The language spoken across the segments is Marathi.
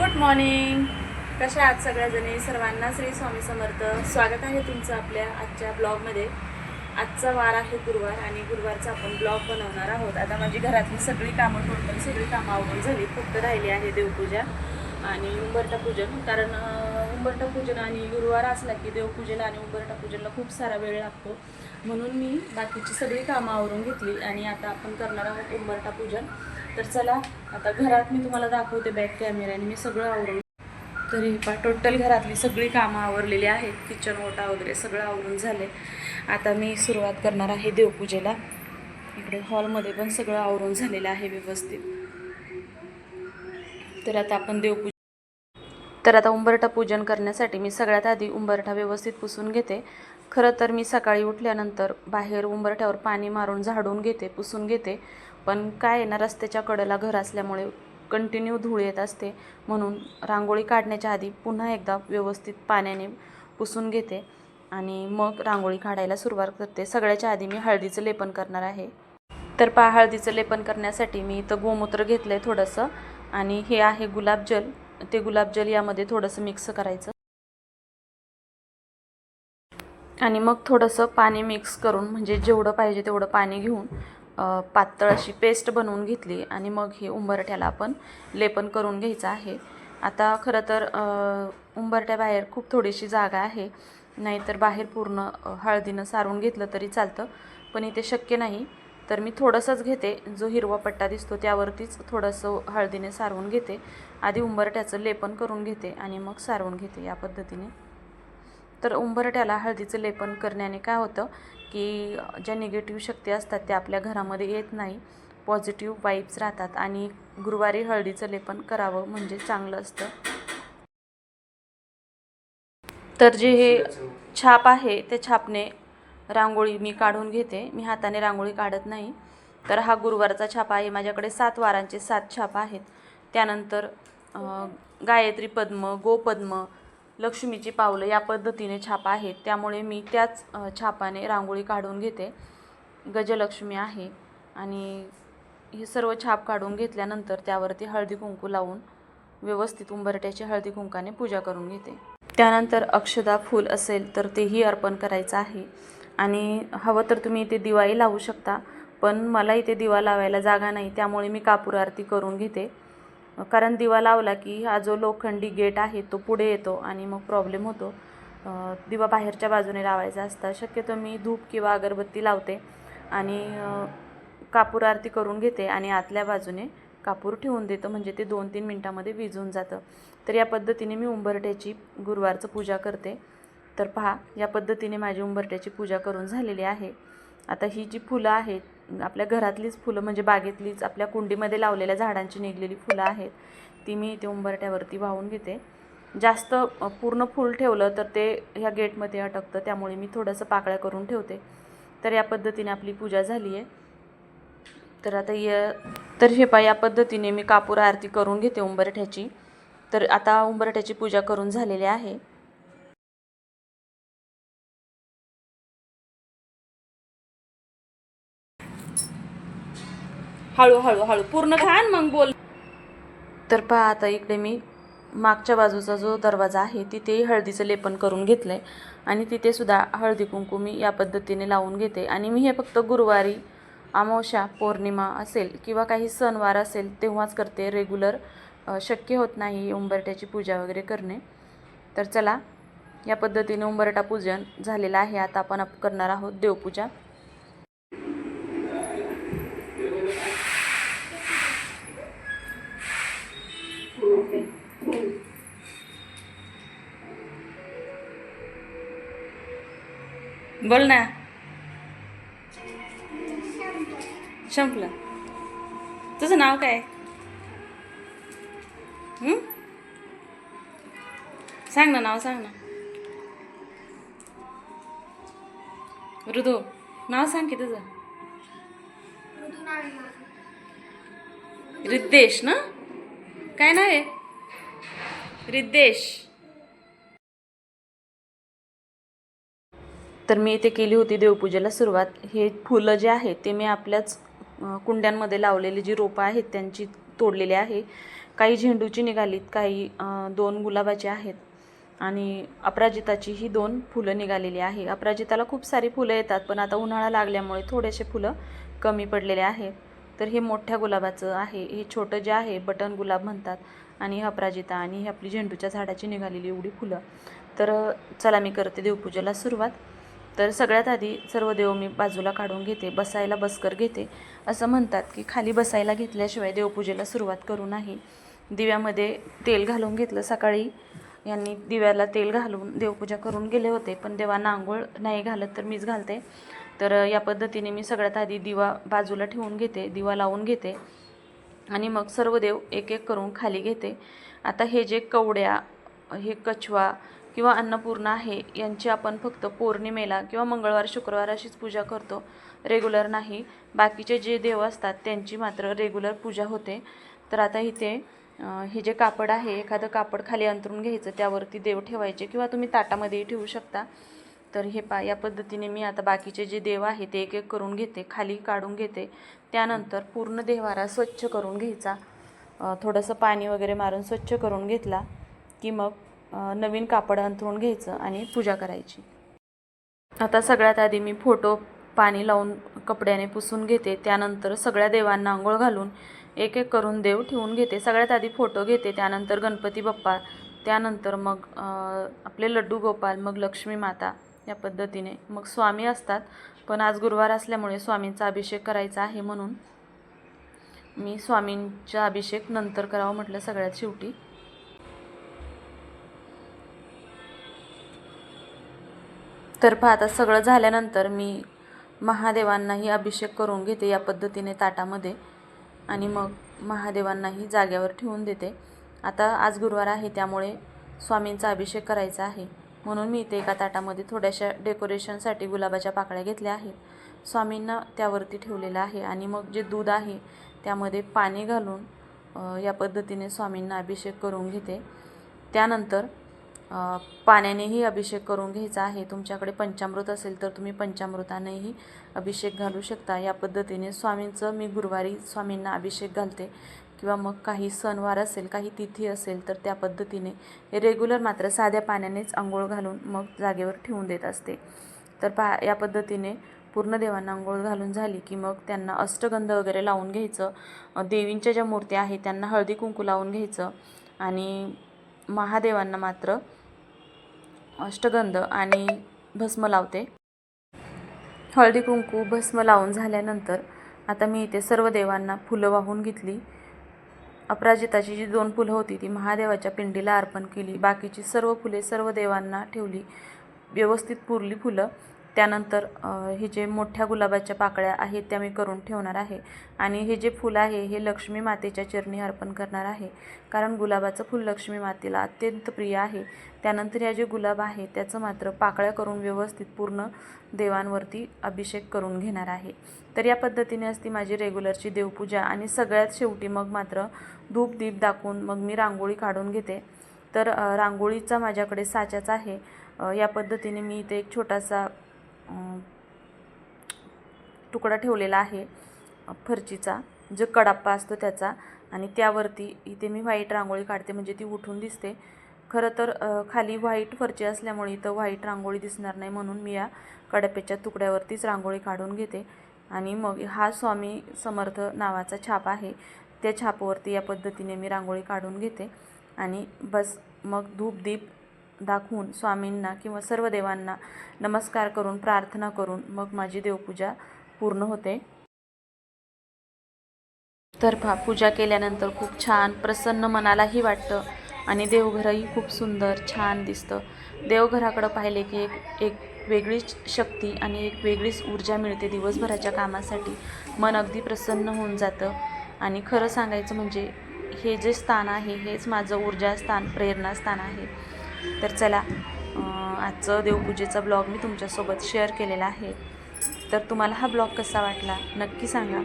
Good morning. कशा आहात सगळ्याजणी? सर्वांना श्री स्वामी समर्थ. स्वागत आहे तुमचं आपल्या आजच्या ब्लॉगमध्ये. आजचा वार आहे गुरुवार आणि गुरुवारचा आपण ब्लॉग बनवणार आहोत. आता माझी घरातली सगळी कामं आवरून झाली. फक्त राहिली आहे देवपूजा आणि उंबरठा पूजन. कारण उंबरठा पूजन आणि गुरुवार असला की देवपूजेला आणि उंबरठा पूजनला खूप सारा वेळ लागतो. म्हणून मी बाकीची सगळी कामं आवरून घेतली आणि आता आपण करणार आहोत उंबरठा पूजन. तर चला, आता घरात मी तुम्हाला दाखवते बॅक कॅमेऱ्याने मी सगळं आवरून. तरी टोटल घरातली सगळी कामं आवरलेली आहेत. किचन ओटा वगैरे सगळं आवरून झाले. आता मी सुरुवात करणार आहे देवपूजेला. इकडे हॉलमध्ये पण सगळं आवरून झालेलं आहे व्यवस्थित. तर आता उंबरठा पूजन करण्यासाठी मी सगळ्यात आधी उंबरठा व्यवस्थित पुसून घेते. खरं तर मी सकाळी उठल्यानंतर बाहेर उंबरठ्यावर पाणी मारून झाडून घेते, पुसून घेते. पण काय आहे ना, रस्त्याच्या कडेला घर असल्यामुळे कंटिन्यू धूळ येत असते. म्हणून रांगोळी काढण्याच्या आधी पुन्हा एकदा व्यवस्थित पाण्याने पुसून घेते आणि मग रांगोळी काढायला सुरुवात करते. सगळ्याच्या आधी मी हळदीचं लेपन करणार आहे. तर हळदीचं लेपन करण्यासाठी मी इथं गोमूत्र घेतलं आहे थोडंसं आणि हे आहे गुलाबजल. ते गुलाबजल यामध्ये थोडंसं मिक्स करायचं आणि मग थोडंसं पाणी मिक्स करून, म्हणजे जेवढं पाहिजे तेवढं पाणी घेऊन पातळ अशी पेस्ट बनवून घेतली आणि मग हे उंबरठ्याला आपण लेपन करून घ्यायचं आहे. आता खरं तर उंबरठ्याबाहेर खूप थोडीशी जागा आहे, नाहीतर बाहेर पूर्ण हळदीनं सारून घेतलं तरी चालतं. पण इथे शक्य नाही, तर मी थोडंसंच घेते. जो हिरवा पट्टा दिसतो त्यावरतीच थोडंसं हळदीने सारवून घेते. आधी उंबरठ्याचं लेपन करून घेते आणि मग सारवून घेते या पद्धतीने. तर उंबरठ्याला हळदीचं लेपन करण्याने काय होतं की ज्या निगेटिव्ह शक्ती असतात त्या आपल्या घरामध्ये येत नाही, पॉझिटिव्ह वाईब्स राहतात आणि गुरुवारी हळदीचं लेपन करावं म्हणजे चांगलं असतं. तर जे हे छाप आहे ते छापने रांगोळी मी काढून घेते. मी हाताने रांगोळी काढत नाही. तर हा गुरुवारचा छाप आहे. माझ्याकडे 7 वारांचे 7 छाप आहेत. त्यानंतर गायत्री पद्म, गोपद्म, लक्ष्मीची पावलं या पद्धतीने छाप आहेत. त्यामुळे मी त्याच छापाने रांगोळी काढून घेते. गजलक्ष्मी आहे आणि हे सर्व छाप काढून घेतल्यानंतर त्यावरती हळदी कुंकू लावून व्यवस्थित उंबरठ्याची हळदी कुंकाने पूजा करून घेते. त्यानंतर अक्षदा फूल असेल तर तेही अर्पण करायचं आहे आणि हवं तर तुम्ही इथे दिवाही लावू शकता. पण मला इथे दिवा लावायला जागा नाही, त्यामुळे मी कापूर आरती करून घेते. कारण दिवा लावला की हा जो लोखंडी गेट आहे तो पुढे येतो आणि मग प्रॉब्लेम होतो. दिवा बाहेरच्या बाजूने लावायचा असता. शक्यतो मी धूप किंवा अगरबत्ती लावते आणि कापूर आरती करून घेते आणि आतल्या बाजूने कापूर ठेवून देतं, म्हणजे ते 2-3 मिनटामध्ये विझून जातं. तर या पद्धतीने मी उंबरठ्याची गुरुवारचं पूजा करते. तर पहा, या पद्धतीने माझी उंबरठ्याची पूजा करून झालेली आहे. आता ही जी फुलं आहेत आपल्या घरातलीच फुलं, म्हणजे बागेतलीच आपल्या कुंडीमध्ये लावलेल्या झाडांची निघलेली फुलं आहेत, ती मी इथे उंबरठ्यावरती वाहून घेते. जास्त पूर्ण फूल ठेवलं तर ते ह्या गेटमध्ये अटकतं, त्यामुळे मी थोडंसं पाकळ्या करून ठेवते. तर या पद्धतीने आपली पूजा झाली आहे. तर आता हे या पद्धतीने मी कापूर आरती करून घेते उंबरठ्याची. तर आता उंबरठ्याची पूजा करून झालेली आहे. हळू पूर्ण घाण मग बोल. तर पहा, आता इकडे मी मागच्या बाजूचा जो दरवाजा आहे तिथे हळदीचं लेपन करून घेतलं आहे आणि तिथे सुद्धा हळदी कुंकू मी या पद्धतीने लावून घेते. आणि मी हे फक्त गुरुवारी, अमावस्या, पौर्णिमा असेल किंवा काही सणवार असेल तेव्हाच करते. रेग्युलर शक्य होत नाही उंबरठ्याची पूजा वगैरे करणे. तर चला, या पद्धतीने उंबरठा पूजन झालेलं आहे. आता आपण करणार आहोत देवपूजा. बोल ना. संपलं. तुझं नाव काय? सांग ना, नाव सांग ना. ऋतू, नाव सांग की तुझं. रिद्देश ना? काय नाव आहे? रिद्देश. तर मी इथे केली होती देवपूजेला सुरुवात. हे फुलं जे आहेत ते मी आपल्याच कुंड्यांमध्ये लावलेली जी रोपं आहेत त्यांची तोडलेली आहे. काही झेंडूची निघालीत, काही 2 गुलाबाची आहेत आणि अपराजिताची ही 2 फुलं निघालेली आहे. अपराजिताला खूप सारी फुलं येतात, पण आता उन्हाळा लागल्यामुळे थोडेसे फुलं कमी पडलेले आहेत. तर हे मोठ्या गुलाबाचं आहे, हे छोटं जे आहे बटन गुलाब म्हणतात, आणि हे अपराजिता, आणि ही आपली झेंडूच्या झाडाची निघालेली एवढी फुलं. तर चला मी करते देवपूजेला सुरुवात. तर सगळ्यात आधी सर्व देव मी बाजूला काढून घेते, बसायला बसकर घेते. असं म्हणतात की खाली बसायला घेतल्याशिवाय देवपूजेला सुरुवात करू नाही. दिव्यामध्ये तेल घालून घेतलं. सकाळी यांनी दिव्याला तेल घालून देवपूजा करून गेले होते, पण देवांना आंघोळ नाही घालत तर मीच घालते. तर या पद्धतीने मी सगळ्यात आधी दिवा बाजूला ठेवून घेते, दिवा लावून घेते आणि मग सर्व देव एक एक करून खाली घेते. आता हे जे कवड्या, हे कछवा किंवा अन्नपूर्णा आहे, यांची आपण फक्त पौर्णिमेला किंवा मंगळवार शुक्रवार अशीच पूजा करतो, रेग्युलर नाही. बाकीचे जे देव असतात त्यांची मात्र रेग्युलर पूजा होते. तर आता इथे हे जे कापड आहे, एखादं कापड खाली अंथरून घ्यायचं, त्यावरती देव ठेवायचे किंवा तुम्ही ताटामध्येही ठेवू शकता. तर हे या पद्धतीने मी आता बाकीचे जे देव आहे ते एक एक करून घेते, खाली काढून घेते. त्यानंतर पूर्ण देव्हारा स्वच्छ करून घ्यायचा, थोडंसं पाणी वगैरे मारून स्वच्छ करून घेतला की मग नवीन कापड अंथरून घ्यायचं आणि पूजा करायची. आता सगळ्यात आधी मी फोटो पाणी लावून कपड्याने पुसून घेते. त्यानंतर सगळ्या देवांना आंघोळ घालून एक एक करून देव ठेवून घेते. सगळ्यात आधी फोटो घेते, त्यानंतर गणपती बाप्पा, त्यानंतर मग आपले लड्डू गोपाल, मग लक्ष्मी माता. या पद्धतीने मग स्वामी असतात, पण आज गुरुवार असल्यामुळे स्वामींचा अभिषेक करायचा आहे, म्हणून मी स्वामींचा अभिषेक नंतर करावं म्हटलं सगळ्यात शेवटी. तर आता सगळं झाल्यानंतर मी महादेवांनाही अभिषेक करून घेते या पद्धतीने ताटामध्ये, आणि मग महादेवांनाही जाग्यावर ठेवून देते. आता आज गुरुवार आहे त्यामुळे स्वामींचा अभिषेक करायचा आहे, म्हणून मी इथे एका ताटामध्ये थोड्याशा डेकोरेशनसाठी गुलाबाच्या पाकळ्या घेतल्या आहेत, स्वामींना त्यावरती ठेवलेलं आहे. आणि मग जे दूध आहे त्यामध्ये पाणी घालून या पद्धतीने स्वामींना अभिषेक करून घेते. त्यानंतर पाण्यानेही अभिषेक करून घ्यायचा आहे. तुमच्याकडे पंचामृत असेल तर तुम्ही पंचामृतानेही अभिषेक घालू शकता. या पद्धतीने स्वामींचं मी गुरुवारी स्वामींना अभिषेक घालते, किंवा मग काही सणवार असेल, काही तिथी असेल तर त्या पद्धतीने. रेग्युलर मात्र साध्या पाण्यानेच आंघोळ घालून मग जागेवर ठेवून देत असते. तर या पद्धतीने पूर्ण देवांना आंघोळ घालून झाली की मग त्यांना अष्टगंध वगैरे लावून घ्यायचं. देवींच्या ज्या मूर्त्या आहेत त्यांना हळदी कुंकू लावून घ्यायचं, आणि महादेवांना मात्र अष्टगंध आणि भस्म लावते. हळदी कुंकू भस्म लावून झाल्यानंतर आता मी इथे सर्व देवांना फुलं वाहून घेतली. अपराजिताची जी 2 फुलं होती ती महादेवाच्या पिंडीला अर्पण केली. बाकीची सर्व फुले सर्व देवांना ठेवली, व्यवस्थित पुरली फुलं. त्यानंतर हे जे मोठ्या गुलाबाच्या पाकळ्या आहेत त्या मी करून ठेवणार आहे, आणि हे जे फुल आहे हे लक्ष्मी मातेच्या चरणी अर्पण करणार आहे, कारण गुलाबाचं फुल लक्ष्मी मातेला अत्यंत प्रिय आहे. त्यानंतर या जे गुलाब आहे त्याचं मात्र पाकळ्या करून व्यवस्थित पूर्ण देवांवरती अभिषेक करून घेणार आहे. तर या पद्धतीने असती माझी रेग्युलरची देवपूजा. आणि सगळ्यात शेवटी मग मात्र धूप दीप दाखवून मग मी रांगोळी काढून घेते. तर रांगोळीचा माझ्याकडे साचाच आहे. या पद्धतीने मी इथे एक छोटासा तुकडा ठेवलेला आहे फरचीचा, जो कडाप्पा असतो त्याचा, आणि त्यावरती इथे मी व्हाईट रांगोळी काढते, म्हणजे ती उठून दिसते. खरं तर खाली व्हाईट फरची असल्यामुळे इथं व्हाईट रांगोळी दिसणार नाही, म्हणून मी या कडाप्याच्या तुकड्यावरतीच रांगोळी काढून घेते. आणि मग हा स्वामी समर्थ नावाचा छाप आहे, त्या छापावरती या पद्धतीने मी रांगोळी काढून घेते. आणि बस मग धूप दीप दाखवून स्वामींना किंवा सर्व देवांना नमस्कार करून प्रार्थना करून मग माझी देवपूजा पूर्ण होते. तर पूजा केल्यानंतर खूप छान प्रसन्न मनालाही वाटतं, आणि देवघरही खूप सुंदर छान दिसतं. देवघराकडं पाहिले की एक वेगळीच शक्ती आणि एक वेगळीच ऊर्जा मिळते दिवसभराच्या कामासाठी. मन अगदी प्रसन्न होऊन जातं. आणि खरं सांगायचं म्हणजे हे जे स्थान आहे हेच माझं ऊर्जास्थान, प्रेरणास्थान आहे. तर चला, आजचं देवपूजेचा ब्लॉग मी तुमच्यासोबत शेअर केलेला आहे. तर तुम्हाला हा ब्लॉग कसा वाटला नक्की सांगा.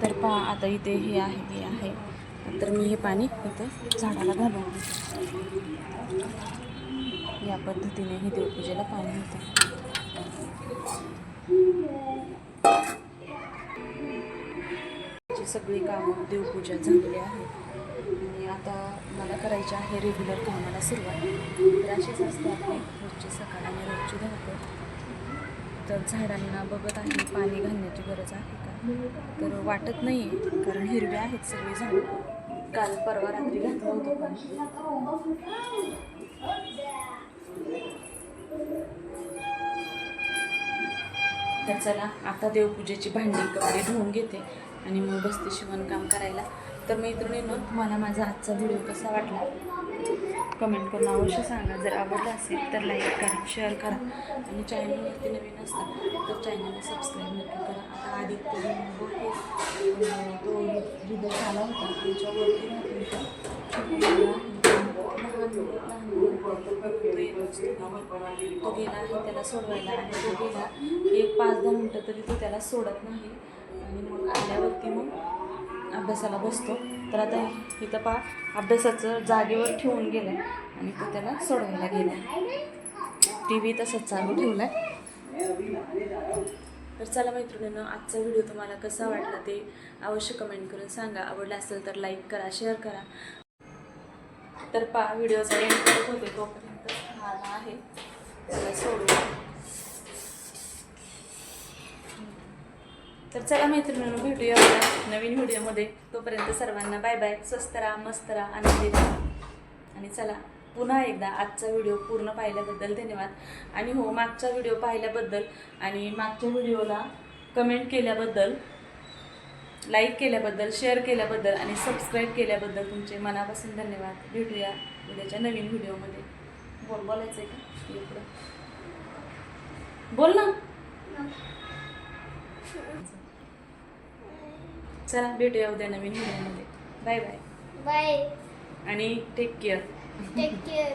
तर आता इथे हे आहे तर मी हे पाणी इथं झाडाला घालून घेते. या पद्धतीने हे देवपूजेला पाणी होतं. सगळी कामं देवपूजा झालेली आहे आणि आता मला करायची आहे रेग्युलर कामाला सुरुवात. तर अशीच असते आपली रोजची सकाळ आणि रोजची धावपळ. तर झाडांना बघत आहे पाणी घालण्याची गरज आहे का, तर वाटत नाही आहे, कारण हिरवे आहेत सगळी झाडं. काल परवा रात्री घातलं होतं पाणी. तर चला आता देवपूजेची भांडी कपडे धुवून घेते आणि मग बसते शिवणकाम करायला. तर मैत्रिणींनो, तुम्हाला माझा आजचा व्हिडिओ कसा वाटला कमेंट करून अवश्य सांगा. जर आवडला असेल तर लाईक करा, शेअर करा आणि चॅनलवरती नवीन असतात तर चॅनलला सबस्क्राईब नक्की करा. आता आदित्य तो हृदय झाला होता आमच्यावरती तो गेला आहे त्याला सोडवायला आणि तो गेला 1-5-10 मिनटं तरी तो त्याला सोडत नाही आणि मग आल्यावरती मग अभ्यासाला बसतो. तर आता इथं अभ्यासाचं जागेवर ठेवून गेलं आहे आणि तो त्याला सोडवायला गेला आहे. टी व्ही तसंच चालू ठेवला आहे. तर चला मैत्रिणींनो, आजचा व्हिडिओ तुम्हाला कसा वाटला ते अवश्य कमेंट करून सांगा. आवडला असेल तर लाईक करा, शेअर करा. तर व्हिडिओचा एंड करत होते तोपर्यंत हा आहे त्याला सोडून. तर चला मैत्रिणींनो, भेटूया नवीन व्हिडिओमध्ये. तोपर्यंत सर्वांना बाय बाय. स्वस्त राहा, मस्त राहा, आनंदी राहा. आणि चला पुन्हा एकदा आजचा व्हिडिओ पूर्ण पाहिल्याबद्दल धन्यवाद. आणि हो, मागचा व्हिडिओ पाहिल्याबद्दल आणि मागच्या व्हिडिओला कमेंट केल्याबद्दल, लाईक केल्याबद्दल, शेअर केल्याबद्दल आणि सबस्क्राईब केल्याबद्दल तुमचे मनापासून धन्यवाद. भेटूया उद्याच्या नवीन व्हिडिओमध्ये. बोलायचं आहे का इकडं? बोल ना. चला भेटूया उद्या नवीन व्हिडिओमध्ये. Bye bye. बाय आणि टेक केअर. Take care.